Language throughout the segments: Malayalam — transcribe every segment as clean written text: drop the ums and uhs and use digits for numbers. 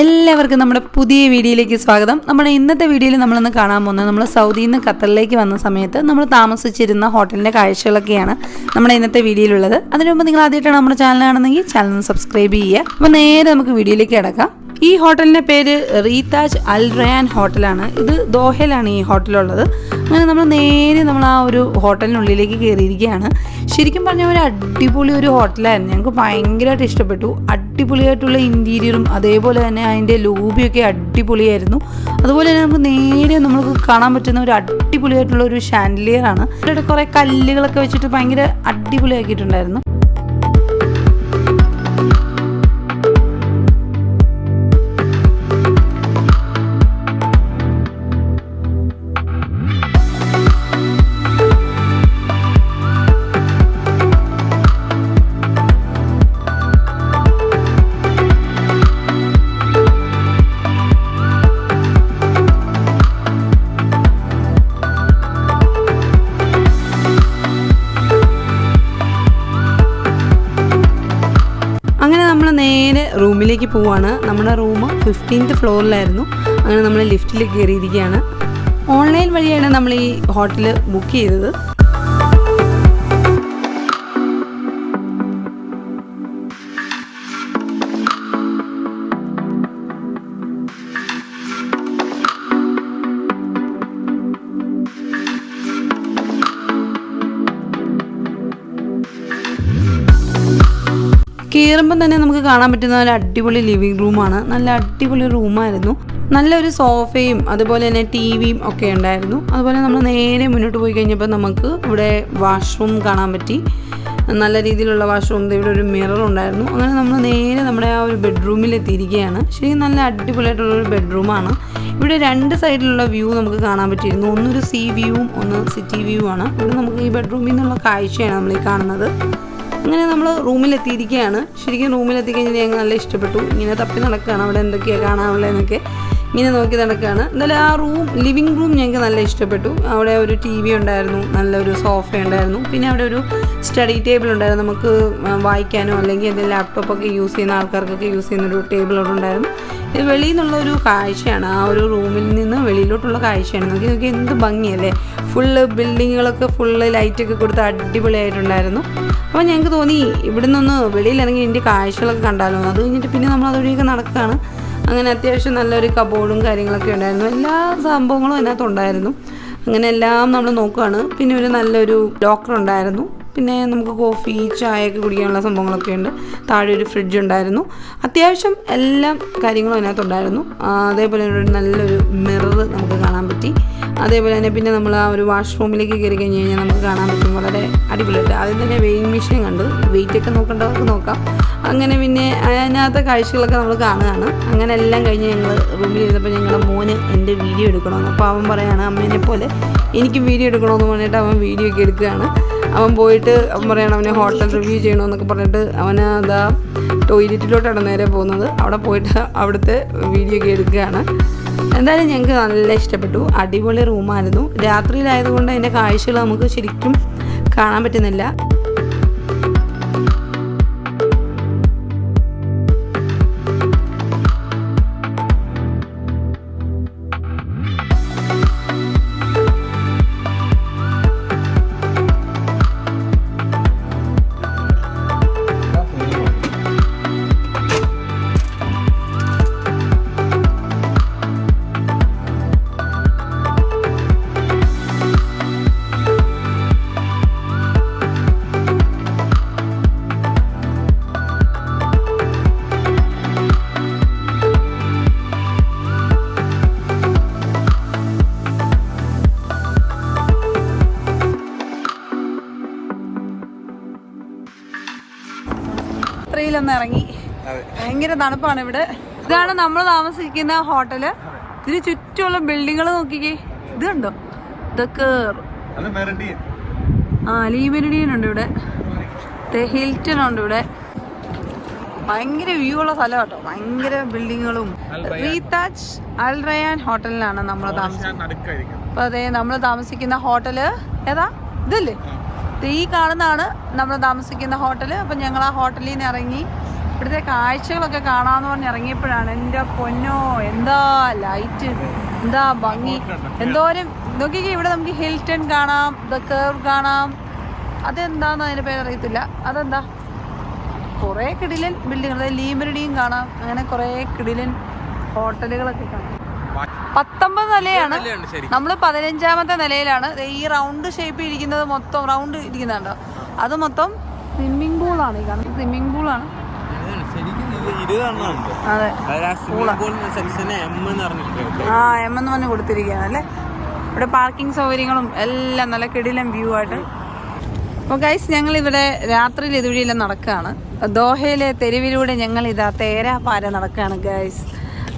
എല്ലാവർക്കും നമ്മുടെ പുതിയ വീഡിയോയിലേക്ക് സ്വാഗതം. നമ്മുടെ ഇന്നത്തെ വീഡിയോയിൽ നമ്മളൊന്ന് കാണാൻ പോകുന്നത് നമ്മൾ സൗദിയിൽ നിന്ന് ഖത്തറിലേക്ക് വന്ന സമയത്ത് നമ്മൾ താമസിച്ചിരുന്ന ഹോട്ടലിൻ്റെ കാഴ്ചകളൊക്കെയാണ് നമ്മുടെ ഇന്നത്തെ വീഡിയോയിലുള്ളത്. അതിനു മുമ്പ് നിങ്ങൾ ആദ്യമായിട്ടാണ് നമ്മുടെ ചാനൽ കാണുന്നെങ്കിൽ ചാനൽ ഒന്ന് സബ്സ്ക്രൈബ് ചെയ്യുക. അപ്പോൾ നേരെ നമുക്ക് വീഡിയോയിലേക്ക് കിടക്കാം. ഈ ഹോട്ടലിൻ്റെ പേര് റീതാജ് അൽ റയാൻ ഹോട്ടലാണ്. ഇത് ദോഹയിലാണ് ഈ ഹോട്ടലുള്ളത്. അങ്ങനെ നമ്മൾ നേരെ ആ ഒരു ഹോട്ടലിനുള്ളിലേക്ക് കയറിയിരിക്കുകയാണ്. ശരിക്കും പറഞ്ഞാൽ ഒരു അടിപൊളി ഒരു ഹോട്ടലായിരുന്നു. ഞങ്ങൾക്ക് ഭയങ്കരമായിട്ട് ഇഷ്ടപ്പെട്ടു. അടിപൊളിയായിട്ടുള്ള ഇൻറ്റീരിയറും അതേപോലെ തന്നെ അതിൻ്റെ ലോബിയൊക്കെ അടിപൊളിയായിരുന്നു. അതുപോലെ തന്നെ നമുക്ക് നേരെ നമുക്ക് കാണാൻ പറ്റുന്ന ഒരു അടിപൊളിയായിട്ടുള്ള ഒരു ഷാൻഡിലിയറാണ്. ഇവിടെ കുറേ കല്ലുകളൊക്കെ വെച്ചിട്ട് ഭയങ്കര അടിപൊളിയാക്കിയിട്ടുണ്ടായിരുന്നു. അങ്ങനെ നമ്മൾ നേരെ റൂമിലേക്ക് പോവാണ്. നമ്മുടെ റൂം 15th ഫ്ലോറിലായിരുന്നു. അങ്ങനെ നമ്മൾ ലിഫ്റ്റിൽ കയറിയിരിക്കുകയാണ്. ഓൺലൈൻ വഴിയാണ് നമ്മൾ ഈ ഹോട്ടൽ ബുക്ക് ചെയ്തത്. കയറുമ്പം തന്നെ നമുക്ക് കാണാൻ പറ്റുന്ന ഒരു അടിപൊളി ലിവിങ് റൂമാണ്. നല്ല അടിപൊളി റൂമായിരുന്നു. നല്ലൊരു സോഫയും അതുപോലെ തന്നെ ടിവിയും ഒക്കെ ഉണ്ടായിരുന്നു. അതുപോലെ നമ്മൾ നേരെ മുന്നോട്ട് പോയി കഴിഞ്ഞപ്പോൾ നമുക്ക് ഇവിടെ വാഷ്റൂം കാണാൻ പറ്റി. നല്ല രീതിയിലുള്ള വാഷ്റൂം. ഇവിടെ ഒരു മിറർ ഉണ്ടായിരുന്നു. അങ്ങനെ നമ്മൾ നേരെ നമ്മുടെ ആ ഒരു ബെഡ്റൂമിൽ എത്തിയിരിക്കുകയാണ്. ശരിക്കും നല്ല അടിപൊളിയായിട്ടുള്ളൊരു ബെഡ്റൂമാണ്. ഇവിടെ രണ്ട് സൈഡിലുള്ള വ്യൂ നമുക്ക് കാണാൻ പറ്റിയിരുന്നു. ഒന്നൊരു സീ വ്യൂവും ഒന്ന് സിറ്റി വ്യൂ ആണ്. ഇവിടെ നമുക്ക് ഈ ബെഡ്റൂമിൽ നിന്നുള്ള കാഴ്ചയാണ് നമ്മൾ ഈ കാണുന്നത്. അങ്ങനെ നമ്മൾ റൂമിലെത്തിയിരിക്കുകയാണ്. ശരിക്കും റൂമിലെത്തിക്കഴിഞ്ഞാൽ ഞങ്ങൾക്ക് നല്ല ഇഷ്ടപ്പെട്ടു. ഇങ്ങനെ തപ്പി നടക്കുകയാണ് അവിടെ എന്തൊക്കെയാണ് കാണാനുള്ളതെന്നൊക്കെ ഇങ്ങനെ നോക്കി നടക്കുകയാണ്. എന്നാലും ആ ലിവിങ് റൂം ഞങ്ങൾക്ക് നല്ല ഇഷ്ടപ്പെട്ടു. അവിടെ ഒരു ടി വി ഉണ്ടായിരുന്നു, നല്ലൊരു സോഫ ഉണ്ടായിരുന്നു. പിന്നെ അവിടെ ഒരു സ്റ്റഡി ടേബിൾ ഉണ്ടായിരുന്നു. നമുക്ക് വായിക്കാനോ അല്ലെങ്കിൽ എന്തെങ്കിലും ലാപ്ടോപ്പൊക്കെ യൂസ് ചെയ്യുന്ന ആൾക്കാർക്കൊക്കെ യൂസ് ചെയ്യുന്നൊരു ടേബിൾ അവിടെ ഉണ്ടായിരുന്നു. ഇത് വെളിയിൽ നിന്നുള്ളൊരു കാഴ്ചയാണ്. ആ ഒരു റൂമിൽ നിന്ന് വെളിയിലോട്ടുള്ള കാഴ്ചയാണ്. നോക്കി എന്ത് ഭംഗിയല്ലേ. ഫുള്ള് ബിൽഡിങ്ങുകളൊക്കെ ഫുള്ള് ലൈറ്റൊക്കെ കൊടുത്ത് അടിപൊളിയായിട്ടുണ്ടായിരുന്നു. അപ്പോൾ ഞങ്ങൾക്ക് തോന്നി ഇവിടെ നിന്നൊന്ന് വെളിയിലിറങ്ങി ഇതിൻ്റെ കാഴ്ചകളൊക്കെ കണ്ടാലോ. അത് കഴിഞ്ഞിട്ട് പിന്നെ നമ്മൾ അതുവഴിയൊക്കെ നടക്കുകയാണ്. അങ്ങനെ അത്യാവശ്യം നല്ലൊരു കബോർഡും കാര്യങ്ങളൊക്കെ ഉണ്ടായിരുന്നു. എല്ലാ സംഭവങ്ങളും അതിനകത്തുണ്ടായിരുന്നു. അങ്ങനെ എല്ലാം നമ്മൾ നോക്കുകയാണ്. പിന്നെ ഒരു നല്ലൊരു ലോക്കർ ഉണ്ടായിരുന്നു. പിന്നെ നമുക്ക് കോഫി ചായയൊക്കെ കുടിക്കാനുള്ള സംഭവങ്ങളൊക്കെ ഉണ്ട്. താഴെ ഒരു ഫ്രിഡ്ജ് ഉണ്ടായിരുന്നു. അത്യാവശ്യം എല്ലാ കാര്യങ്ങളും അതിനകത്തുണ്ടായിരുന്നു. അതേപോലെ ഒരു നല്ലൊരു മിറർ നമുക്ക് കാണാൻ പറ്റി. അതേപോലെ തന്നെ പിന്നെ നമ്മൾ ആ ഒരു വാഷ്റൂമിലേക്ക് കയറി കഴിഞ്ഞ് കഴിഞ്ഞാൽ നമുക്ക് കാണാൻ പറ്റും വളരെ അടിപൊളിയായിട്ട്. ആദ്യം തന്നെ വെയിങ് മെഷീൻ കണ്ട് വെയിറ്റൊക്കെ നോക്കേണ്ടവർക്ക് നോക്കാം. അങ്ങനെ പിന്നെ അതിനകത്തെ കാഴ്ചകളൊക്കെ നമ്മൾ കാണുകയാണ്. അങ്ങനെ എല്ലാം കഴിഞ്ഞ് ഞങ്ങൾ റൂമിൽ ഇരുന്നപ്പോൾ ഞങ്ങളുടെ മോന് എൻ്റെ വീഡിയോ എടുക്കണമെന്ന്. അപ്പോൾ അവൻ പറയുകയാണ് അമ്മേനെ പോലെ എനിക്ക് വീഡിയോ എടുക്കണമെന്ന് പറഞ്ഞിട്ട് അവൻ വീഡിയോ ഒക്കെ എടുക്കുകയാണ്. അവൻ പോയിട്ട് അവൻ പറയുകയാണ് അവനെ ഹോട്ടൽ റിവ്യൂ ചെയ്യണമെന്നൊക്കെ പറഞ്ഞിട്ട് അവന് അതാ ടോയ്ലറ്റിലോട്ടാണ് നേരെ പോകുന്നത്. അവിടെ പോയിട്ട് അവിടുത്തെ വീഡിയോ ഒക്കെ എടുക്കുകയാണ്. എന്തായാലും ഞങ്ങൾക്ക് നല്ല ഇഷ്ടപ്പെട്ടു. അടിപൊളി റൂമായിരുന്നു. രാത്രിയിലായതുകൊണ്ട് അതിൻ്റെ കാഴ്ചകൾ നമുക്ക് ശരിക്കും കാണാൻ പറ്റുന്നില്ല. ൊന്ന് ഇറങ്ങി. ഭയങ്കര തണുപ്പാണ് ഇവിടെ. ഇതാണ് നമ്മൾ താമസിക്കുന്ന ഹോട്ടല്. ഇതിന് ചുറ്റുമുള്ള ബിൽഡിങ്ങുകൾ നോക്കിക്കേ. ഇത് കണ്ടോ, ഇതൊക്കെ ലീമെരിഡിയൻ ഉണ്ട് ഇവിടെ. ഹിൽട്ടൺ ഉണ്ട് ഇവിടെ. ഭയങ്കര വ്യൂ ഉള്ള സ്ഥലം കേട്ടോ. ഭയങ്കര ബിൽഡിങ്ങുകളും. റീതാജ് അൽ റയാൻ ഹോട്ടലിലാണ് നമ്മൾ താമസിക്കുന്നത്. അപ്പൊ അതെ നമ്മൾ താമസിക്കുന്ന ഹോട്ടല് ഏതാ ഇതല്ലേ. ഈ കാണുന്നതാണ് നമ്മൾ താമസിക്കുന്ന ഹോട്ടൽ. അപ്പം ഞങ്ങൾ ആ ഹോട്ടലിൽ നിന്ന് ഇറങ്ങി ഇവിടുത്തെ കാഴ്ചകളൊക്കെ കാണാമെന്ന് പറഞ്ഞ് ഇറങ്ങിയപ്പോഴാണ് എൻ്റെ പൊന്നോ, എന്താ ലൈറ്റ്, എന്താ ഭംഗി, എന്തോരം നോക്കിക്കേ. ഇവിടെ നമുക്ക് ഹിൽട്ടൺ കാണാം, ദ കർവ് കാണാം. അതെന്താന്ന് അതിൻ്റെ പേരറിയത്തില്ല. അതെന്താ, കുറേ കിടിലൻ ബിൽഡിങ്ങുകൾ, ലീമരടിയും കാണാം. അങ്ങനെ കുറേ കിടിലൻ ഹോട്ടലുകളൊക്കെ കാണാം. 19 നിലയാണ്, നമ്മൾ 15ാമത്തെ നിലയിലാണ്. ഈ റൗണ്ട് ഷേപ്പ് ഇരിക്കുന്നത് മൊത്തം റൗണ്ട് ഇരിക്കുന്നുണ്ടോ, അത് മൊത്തം സ്വിമ്മിംഗ് പൂളാണ്. ഈ കാണുന്നത് സ്വിമ്മിംഗ് പൂളാണ്. അതെ, എം എന്ന് പറഞ്ഞ് കൊടുത്തിരിക്കുകയാണ് അല്ലേ. ഇവിടെ പാർക്കിംഗ് സൗകര്യങ്ങളും എല്ലാം നല്ല കിടിലൻ വ്യൂ ആയിട്ട്. അപ്പോൾ ഗൈസ്, ഞങ്ങളിവിടെ രാത്രിയിൽ ഇതുവഴിയെല്ലാം നടക്കുകയാണ്. ദോഹയിലെ തെരുവിലൂടെ ഞങ്ങൾ ഇതാ തേരാപാര നടക്കുകയാണ് ഗൈസ്.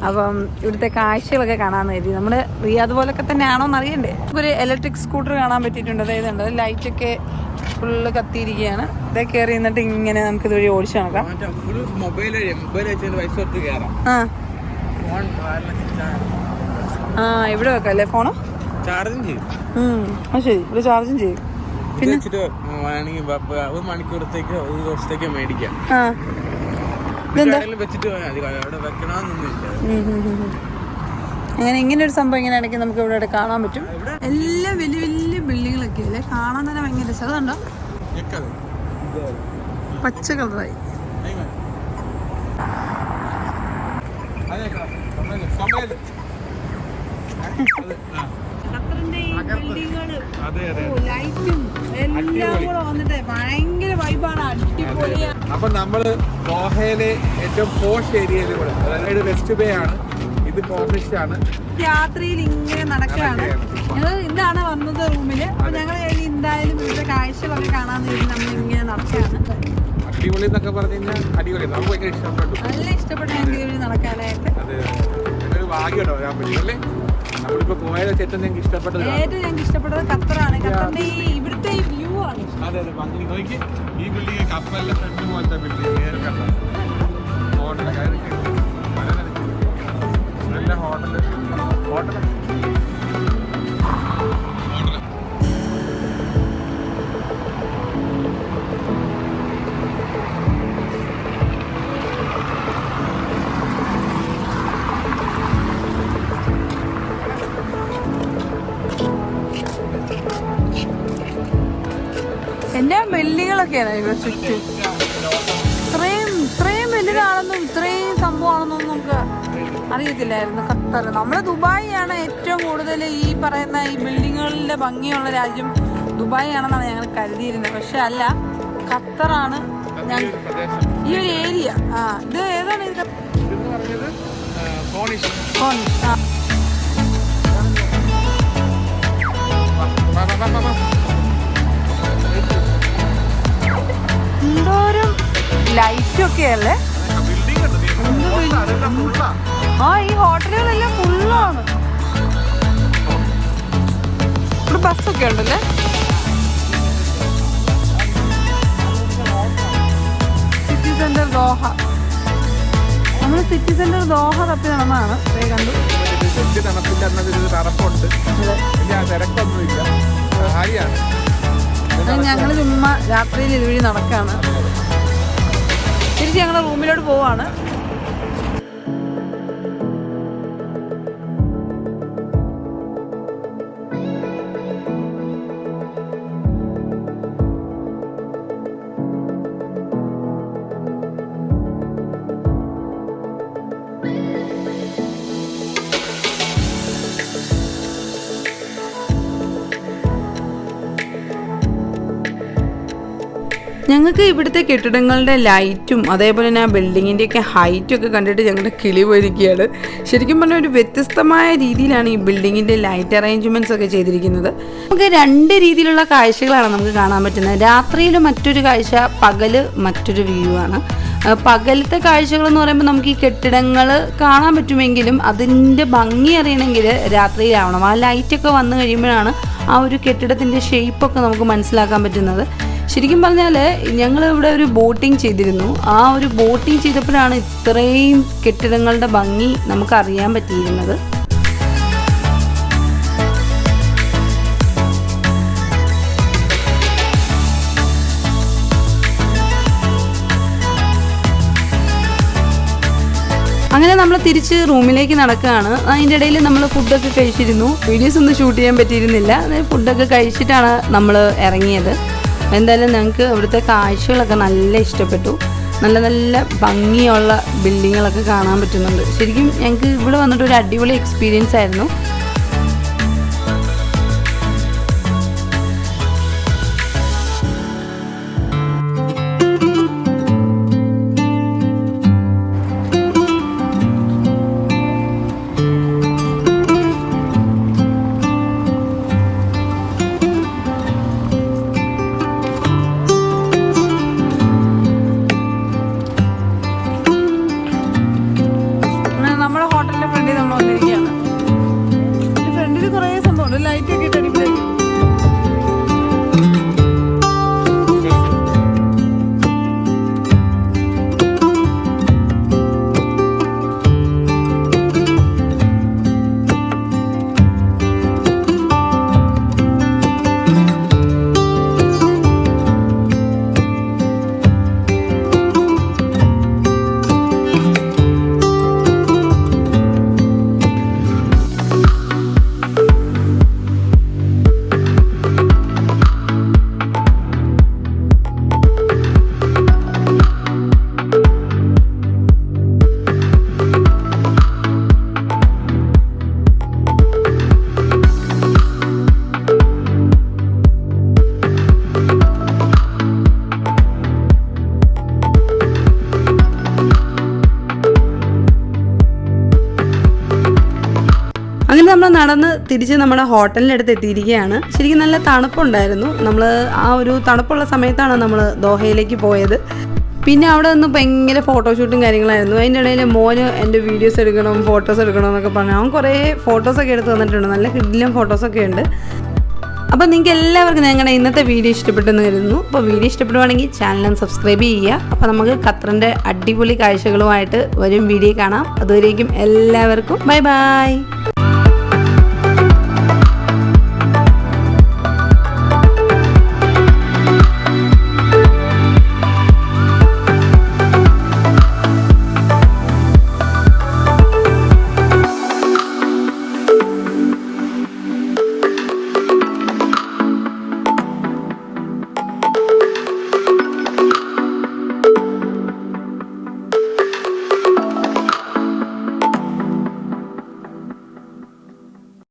അപ്പം ഇവിടുത്തെ കാഴ്ചകളൊക്കെ കാണാമെന്ന് കരുതി. നമ്മൾ റിയാദ് പോലൊക്കെ തന്നെ ആണോ എന്ന് അറിയണ്ടേ. ഒരു ഇലക്ട്രിക് സ്കൂട്ടർ കാണാൻ പറ്റിയിട്ടുണ്ട്. അതായത് ലൈറ്റൊക്കെ ഫുള്ള് കത്തിയിരിക്കുകയാണ്. ഇതേ കയറി നിന്നിട്ട് ഇങ്ങനെ നമുക്ക് ഇതുവഴി ഓടിച്ചു നടക്കാം. ഇവിടെ വെക്കാം അല്ലേ ഫോണ്? ശരി, ഇവിടെ ചാർജും ചെയ്യും. പിന്നെ ഒരു മണിക്കൂറത്തേക്ക് ഒരു ദിവസത്തേക്ക് മേടിക്കാം. അങ്ങനെ ഇങ്ങനെ ഒരു സംഭവം ഇങ്ങനെ ഇടയ്ക്ക് നമുക്ക് ഇവിടെ കാണാൻ പറ്റും. എല്ലാം വലിയ വലിയ ബിൽഡിങ്ങുകളൊക്കെ അല്ലേ, കാണാൻ തന്നെ ഭയങ്കര രസം. അതുണ്ടോ, പച്ച കളറായി. അപ്പൊ നമ്മള് ദോഹയിലെ ഏറ്റവും പോഷ് ഏരിയയിൽ കൂടെ, അതായത് വെസ്റ്റ് ബേ ആണ്, ഇത് പോഷിഷ് ആണ്. രാത്രിയിൽ ഇങ്ങനെ നടക്കുകയാണ്. ഞങ്ങൾ ഇതാണ് വന്നത് റൂമില്. അപ്പൊ ഞങ്ങൾ എന്തായാലും ഇവിടുത്തെ കാഴ്ചകളൊക്കെ കാണാന്ന് കരുതി നമ്മൾ ഇങ്ങനെ നടക്കുകയാണ്. അടിപൊളി എന്നൊക്കെ പറഞ്ഞു കഴിഞ്ഞാൽ അടിപൊളി, നമുക്ക് ഭയങ്കര ഇഷ്ടപ്പെട്ടു. നല്ല ഇഷ്ടപ്പെട്ടു ഞങ്ങൾക്ക് ഇവിടെ നടക്കാനായിട്ട്. അതെ, ഒരു ഭാഗ്യമുണ്ടോ വരാൻ പറ്റും അല്ലേ. നമ്മളിപ്പോ പോയത് ഏറ്റവും ഞങ്ങൾക്ക് ഇഷ്ടപ്പെട്ടത്, ഏറ്റവും ഞങ്ങൾക്ക് ഇഷ്ടപ്പെട്ടത് ഖത്തറാണ്. ഖത്തറിന്റെ ഇവിടുത്തെ ഈ വ്യൂ ആണ്. അതെ അതെ, ഭംഗി നോക്കി. ഈ ബിൽഡിംഗ് കപ്പലിന്റെ ഫ്രണ്ട് പോലത്തെ ബിൽഡിംഗ്, ഹോട്ടൽ നല്ല ഹോട്ടല്. എന്നാ ബിൽഡിങ്ങുകളൊക്കെയാണ് ഇവിടെ ചുറ്റും. ഇത്രയും വലുതാണെന്നും ഇത്രയും സംഭവമാണെന്നൊന്നും നമുക്ക് അറിയത്തില്ലായിരുന്നു. ഖത്തർ, നമ്മൾ ദുബായ് ആണ് ഏറ്റവും കൂടുതൽ ഈ പറയുന്ന ഈ ബിൽഡിങ്ങുകളുടെ ഭംഗിയുള്ള രാജ്യം ദുബായ് ആണെന്നാണ് ഞങ്ങൾ കരുതിയിരുന്നത്. പക്ഷെ അല്ല, ഖത്തറാണ് ഈ ഒരു ഏരിയ. ഇത് ഏതാണ് ഇത്? എന്തോരം ലൈറ്റൊക്കെ അല്ലേ. ഈ ഹോട്ടലുകളെല്ലാം ഫുള്ളാണ്. ഇവിടെ ബസ്സൊക്കെ ഉണ്ടല്ലേ. സിറ്റി സെന്റർ ദോഹ, നമ്മൾ സിറ്റി സെന്റർ ദോഹ തപ്പി നടന്നതാണ്. കണ്ടു, ഞങ്ങൾ ചുമ്മാ രാത്രിയിൽ ഇതുവഴി നടക്കാണ്. തിരിച്ച് ഞങ്ങൾ റൂമിലോട്ട് പോവാണ്. ഞങ്ങൾക്ക് ഇവിടുത്തെ കെട്ടിടങ്ങളുടെ ലൈറ്റും അതേപോലെ തന്നെ ആ ബിൽഡിങ്ങിൻ്റെയൊക്കെ ഹൈറ്റും ഒക്കെ കണ്ടിട്ട് ഞങ്ങളുടെ കിളി പോയിരിക്കുകയാണ്. ശരിക്കും പറഞ്ഞാൽ ഒരു വ്യത്യസ്തമായ രീതിയിലാണ് ഈ ബിൽഡിങ്ങിൻ്റെ ലൈറ്റ് അറേഞ്ച്മെൻറ്റ്സ് ഒക്കെ ചെയ്തിരിക്കുന്നത്. നമുക്ക് രണ്ട് രീതിയിലുള്ള കാഴ്ചകളാണ് നമുക്ക് കാണാൻ പറ്റുന്നത്. രാത്രിയിൽ മറ്റൊരു കാഴ്ച, പകല് മറ്റൊരു വ്യൂ ആണ്. പകലത്തെ കാഴ്ചകളെന്ന് പറയുമ്പോൾ നമുക്ക് ഈ കെട്ടിടങ്ങൾ കാണാൻ പറ്റുമെങ്കിലും അതിൻ്റെ ഭംഗി അറിയണമെങ്കിൽ രാത്രിയിലാവണം. ആ ലൈറ്റൊക്കെ വന്നു കഴിയുമ്പോഴാണ് ആ ഒരു കെട്ടിടത്തിൻ്റെ ഷേപ്പൊക്കെ നമുക്ക് മനസ്സിലാക്കാൻ പറ്റുന്നത്. ശരിക്കും പറഞ്ഞാൽ ഞങ്ങൾ ഇവിടെ ഒരു ബോട്ടിംഗ് ചെയ്തിരുന്നു. ആ ഒരു ബോട്ടിംഗ് ചെയ്തപ്പോഴാണ് ഇത്രയും കെട്ടിടങ്ങളുടെ ഭംഗി നമുക്ക് അറിയാൻ പറ്റിയിരുന്നത്. അങ്ങനെ നമ്മൾ തിരിച്ച് റൂമിലേക്ക് നടക്കുകയാണ്. അതിൻ്റെ ഇടയിൽ നമ്മൾ ഫുഡൊക്കെ കഴിച്ചിരുന്നു. വീഡിയോസ് ഒന്നും ഷൂട്ട് ചെയ്യാൻ പറ്റിയിരുന്നില്ല. ഫുഡൊക്കെ കഴിച്ചിട്ടാണ് നമ്മൾ ഇറങ്ങിയത്. എന്തായാലും ഞങ്ങൾക്ക് ഇവിടുത്തെ കാഴ്ചകളൊക്കെ നല്ല ഇഷ്ടപ്പെട്ടു. നല്ല നല്ല ഭംഗിയുള്ള ബിൽഡിങ്ങുകളൊക്കെ കാണാൻ പറ്റുന്നുണ്ട്. ശരിക്കും ഞങ്ങൾക്ക് ഇവിടെ വന്നിട്ട് ഒരു അടിപൊളി എക്സ്പീരിയൻസ് ആയിരുന്നു. നമ്മുടെ ഹോട്ടലിന്റെ ഫ്രണ്ടിൽ നമ്മൾ വന്നിരിക്കുകയാണ്. ഫ്രണ്ടിൽ കുറേ സംഭവം ലൈറ്റ് ഒക്കെ ഇട്ട് അടിപൊളി. അങ്ങനെ നമ്മൾ നടന്ന് തിരിച്ച് നമ്മുടെ ഹോട്ടലിൻ്റെ അടുത്ത് എത്തിയിരിക്കുകയാണ്. ശരിക്കും നല്ല തണുപ്പുണ്ടായിരുന്നു. നമ്മൾ ആ ഒരു തണുപ്പുള്ള സമയത്താണ് നമ്മൾ ദോഹയിലേക്ക് പോയത്. പിന്നെ അവിടെ നിന്ന് ഭയങ്കര ഫോട്ടോഷൂട്ടും കാര്യങ്ങളായിരുന്നു. അതിൻ്റെ ഇടയിൽ മോന് എൻ്റെ വീഡിയോസ് എടുക്കണം, ഫോട്ടോസ് എടുക്കണം എന്നൊക്കെ പറഞ്ഞു. അവൻ കുറേ ഫോട്ടോസൊക്കെ എടുത്ത് തന്നിട്ടുണ്ട്. നല്ല കിടിലം ഫോട്ടോസൊക്കെ ഉണ്ട്. അപ്പോൾ നിങ്ങൾക്ക് എല്ലാവർക്കും ഞങ്ങളുടെ ഇന്നത്തെ വീഡിയോ ഇഷ്ടപ്പെട്ടെന്ന് കരുതുന്നു. അപ്പോൾ വീഡിയോ ഇഷ്ടപ്പെടുവാണെങ്കിൽ ചാനൽ സബ്സ്ക്രൈബ് ചെയ്യുക. അപ്പോൾ നമുക്ക് ഖത്തറിൻ്റെ അടിപൊളി കാഴ്ചകളുമായിട്ട് വരും വീഡിയോ കാണാം. അതുവരേക്കും എല്ലാവർക്കും ബൈ ബൈ.